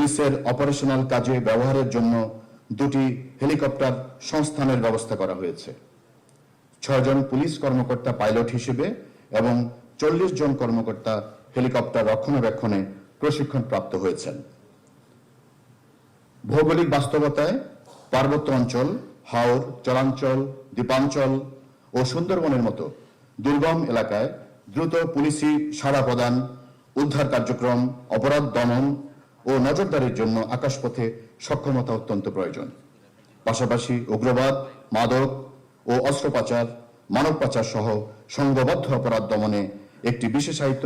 পুলিশের অপারেশনাল কাজে ব্যবহারের জন্য 2টি হেলিকপ্টার সংস্থানের ব্যবস্থা করা হয়েছে। 6 জন পুলিশ কর্মকর্তা পাইলট হিসেবে এবং 40 জন কর্মকর্তা হেলিকপ্টার রক্ষণাবেক্ষণে প্রশিক্ষণপ্রাপ্ত হয়েছেন। ভৌগোলিক বাস্তবতায় পার্বত্য অঞ্চল, হাওর, চরাঞ্চল, দ্বীপাঞ্চল ও সুন্দরবনের মতো দুর্গম এলাকায় দ্রুত পুলিশি সাড়া প্রদান, উদ্ধার কার্যক্রম, অপরাধ দমন ও নজরদারির জন্য আকাশপথে সক্ষমতা অত্যন্ত প্রয়োজন। পাশাপাশি উগ্রবাদ, মাদক ও অস্ত্র পাচার, মানব পাচার সহ সংঘবদ্ধ অপরাধ দমনে একটি বিশেষায়িত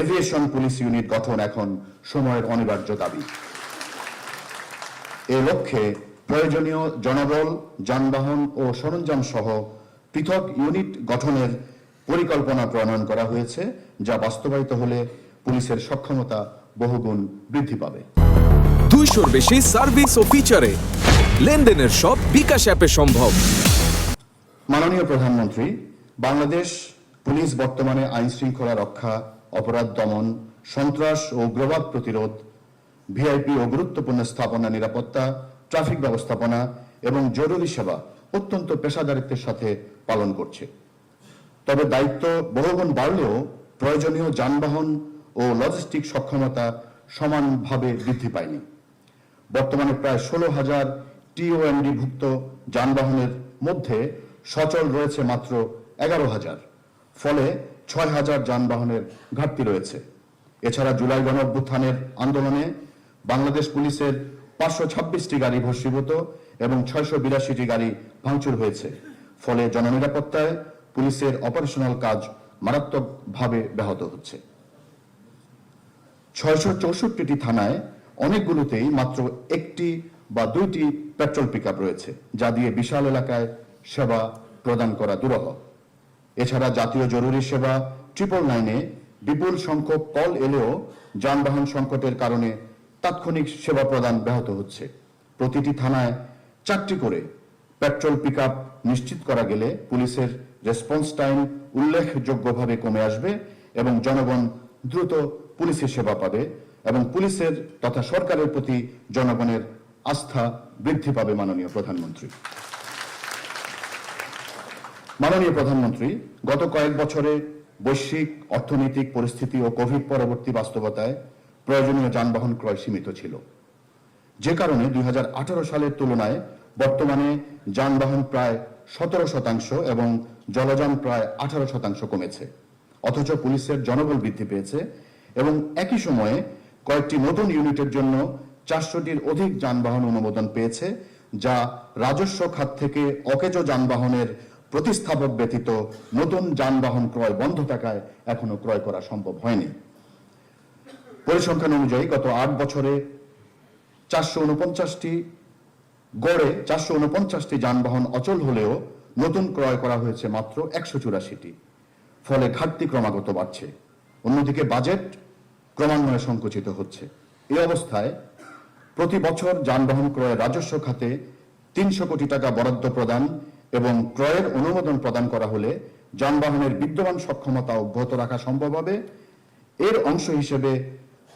এভিয়েশন পুলিশ ইউনিট গঠন এখন সময়ের অনিবার্য দাবি। এ লক্ষ্যে প্রয়োজনীয় জনবল, যানবাহন ও সরঞ্জাম সহ পৃথক ইউনিট গঠনের পরিকল্পনা প্রণয়ন করা হয়েছে, যা বাস্তবায়িত হলে পুলিশের সক্ষমতা বহুগুণ বৃদ্ধি পাবে। 200-র বেশি সার্ভিস ও ফিচারে লেনদেনের সব বিকাশ অ্যাপে সম্ভব। মাননীয় প্রধানমন্ত্রী, বাংলাদেশ পুলিশ বর্তমানে আইন শৃঙ্খলা রক্ষা, অপরাধ দমন, সন্ত্রাস ও উগ্রবাদ প্রতিরোধ, ভিআইপি ও গুরুত্বপূর্ণ স্থাপনা নিরাপত্তা, ট্রাফিক ব্যবস্থাপনা এবং জরুরি সেবা অত্যন্ত পেশাদারিত্বের সাথে পালন করছে। তবে দায়িত্ব বহুগুণ বাড়লেও প্রয়োজনীয় যানবাহন ও লজিস্টিক সক্ষমতা সমানভাবে বৃদ্ধি পায়নি। বর্তমানে প্রায় 16,000 টিওএনডি ভুক্ত যানবাহনের মধ্যে সচল রয়েছে মাত্র 11,000, ফলে 6,000 যানবাহনের ঘাটতি রয়েছে। এছাড়া জুলাই গণঅভ্যুত্থানের আন্দোলনে বাংলাদেশ পুলিশের 526টি গাড়ি ভস্মীভূত এবং 682টি গাড়ি ভাঙচুর হয়েছে। ফলে জননিরাপত্তায় পুলিশের অপারেশনাল কাজ মারাত্মকভাবে ব্যাহত হচ্ছে। 664টি থানায় অনেকগুলোতেই মাত্র 1টি বা 2টি পেট্রোল পিকআপ রয়েছে, যা দিয়ে বিশাল এলাকায় সেবা প্রদান করা দুরূহ। এছাড়া জাতীয় জরুরি সেবা 999-এ বিপুল সংখ্যক কল এলেও যানবাহন সংকটের কারণে তাৎক্ষণিক সেবা প্রদান ব্যাহত হচ্ছে। প্রতিটি থানায় 4টি করে পেট্রোল পিকআপ নিশ্চিত করা গেলে পুলিশের রেসপন্স টাইম উল্লেখযোগ্যভাবে কমে আসবে এবং জনগণ দ্রুত পুলিশের সেবা পাবে এবং পুলিশের তথা সরকারের প্রতি জনগণের আস্থা বৃদ্ধি পাবে। মাননীয় প্রধানমন্ত্রী, গত কয়েক বছরে বৈশ্বিক অর্থনৈতিক পরিস্থিতি ও কোভিড পরবর্তী বাস্তবতায় প্রয়োজনীয় যানবাহন ক্রয় সীমিত ছিল, যে কারণে 2018 সালের তুলনায় বর্তমানে যানবাহন প্রায় 17% এবং জলযান প্রায় 18% কমেছে। অথচ পুলিশের জনবল বৃদ্ধি পেয়েছে এবং একই সময়ে কয়েকটি নতুন ইউনিটের জন্য 400টির অধিক যানবাহন অনুমোদন পেয়েছে, যা রাজস্ব খাত থেকে অকেজ যানবাহনের প্রতিস্থাপক ব্যতীত নতুন যানবাহন ক্রয় বন্ধ থাকায় এখনো ক্রয় করা সম্ভব হয়নি। পরিসংখ্যান অনুযায়ী গত 8 বছরে গড়ে 449টি যানবাহন অচল হলেও নতুন ক্রয় করা হয়েছে মাত্র 184টি। ফলে ঘাটতি ক্রমাগত বাড়ছে। অন্যদিকে বাজেট ক্রমান্বয়ে সংকুচিত হচ্ছে। এই অবস্থায় প্রতি বছর যানবাহন ক্রয়ের রাজস্ব খাতে 300 কোটি টাকা বরাদ্দ প্রদান এবং ক্রয়ের অনুমোদন প্রদান করা হলে যানবাহনের বিদ্যমান সক্ষমতা অব্যাহত রাখা সম্ভব হবে। এর অংশ হিসেবে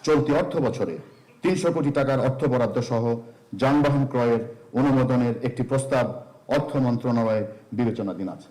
চলতি অর্থ বছরে 300 কোটি টাকার অর্থ বরাদ্দ সহ যানবাহন ক্রয়ের অনুমোদনের একটি প্রস্তাব অর্থ মন্ত্রণালয়ে বিবেচনাধীন আছে।